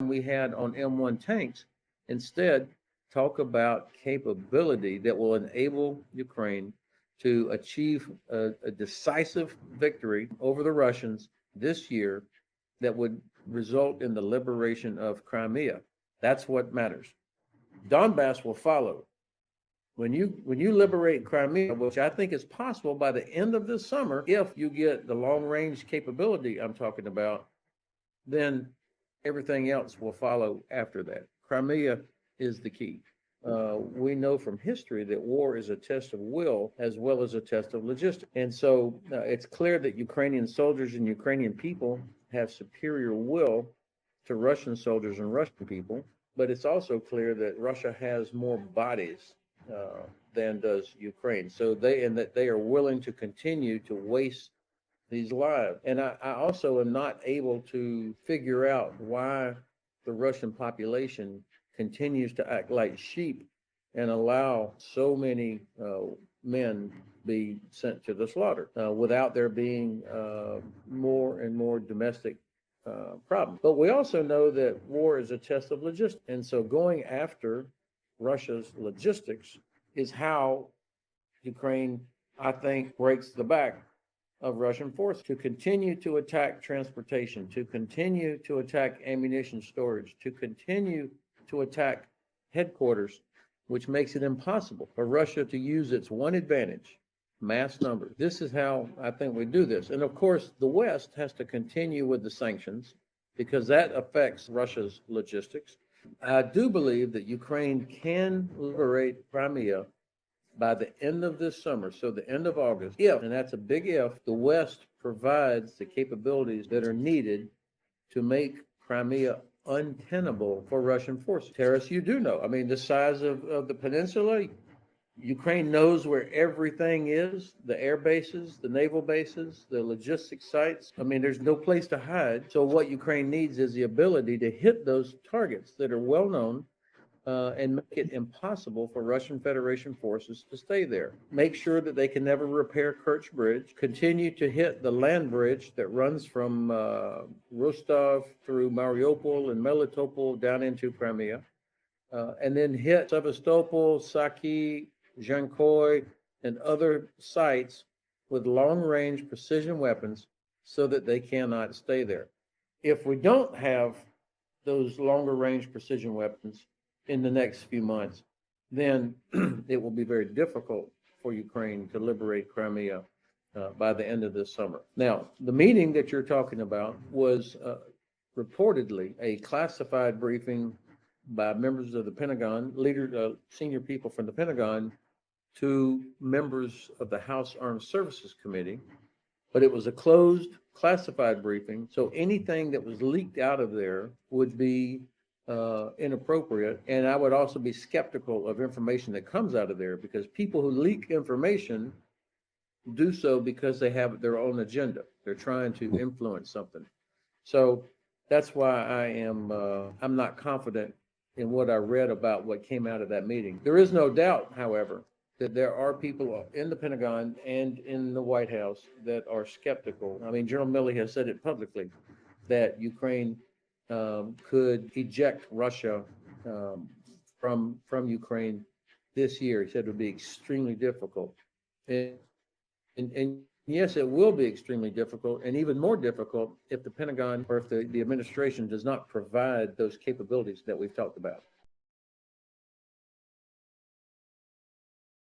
we had on M1 tanks. Instead, talk about capability that will enable Ukraine to achieve a decisive victory over the Russians this year that would result in the liberation of Crimea. That's what matters. Donbass will follow. When you liberate Crimea, which I think is possible by the end of this summer, if you get the long range capability I'm talking about, then everything else will follow after that. Crimea is the key. We know from history that war is a test of will as well as a test of logistics. And so it's clear that Ukrainian soldiers and Ukrainian people have superior will to Russian soldiers and Russian people. But it's also clear that Russia has more bodies than does Ukraine. So they are willing to continue to waste these lives. And I also am not able to figure out why the Russian population continues to act like sheep and allow so many men be sent to the slaughter without there being more and more domestic problems. But we also know that war is a test of logistics. And so going after Russia's logistics is how Ukraine, I think, breaks the back of Russian forces to continue to attack transportation, to continue to attack ammunition storage, to continue to attack headquarters, which makes it impossible for Russia to use its one advantage, mass numbers. This is how I think we do this. And of course, the West has to continue with the sanctions because that affects Russia's logistics. I do believe that Ukraine can liberate Crimea by the end of this summer, so the end of August, if, and that's a big if, the West provides the capabilities that are needed to make Crimea untenable for Russian forces. Terrorists, you do know. I mean, the size of the peninsula, Ukraine knows where everything is, the air bases, the naval bases, the logistics sites. I mean, there's no place to hide. So what Ukraine needs is the ability to hit those targets that are well known and make it impossible for Russian Federation forces to stay there. Make sure that they can never repair Kerch Bridge, continue to hit the land bridge that runs from Rostov through Mariupol and Melitopol down into Crimea, and then hit Sevastopol, Saki, Zhankoy, and other sites with long-range precision weapons so that they cannot stay there. If we don't have those longer-range precision weapons in the next few months, then it will be very difficult for Ukraine to liberate Crimea by the end of this summer. Now, the meeting that you're talking about was reportedly a classified briefing by members of the Pentagon, senior people from the Pentagon, to members of the House Armed Services Committee, but it was a closed, classified briefing, so anything that was leaked out of there would be inappropriate, and I would also be skeptical of information that comes out of there, because people who leak information do so because they have their own agenda. They're trying to influence something. So that's why I'm not confident in what I read about what came out of that meeting. There is no doubt, however, that there are people in the Pentagon and in the White House that are skeptical. I mean, General Milley has said it publicly that Ukraine could eject Russia from Ukraine this year. He said it would be extremely difficult. And yes, it will be extremely difficult, and even more difficult if the Pentagon or if the administration does not provide those capabilities that we've talked about.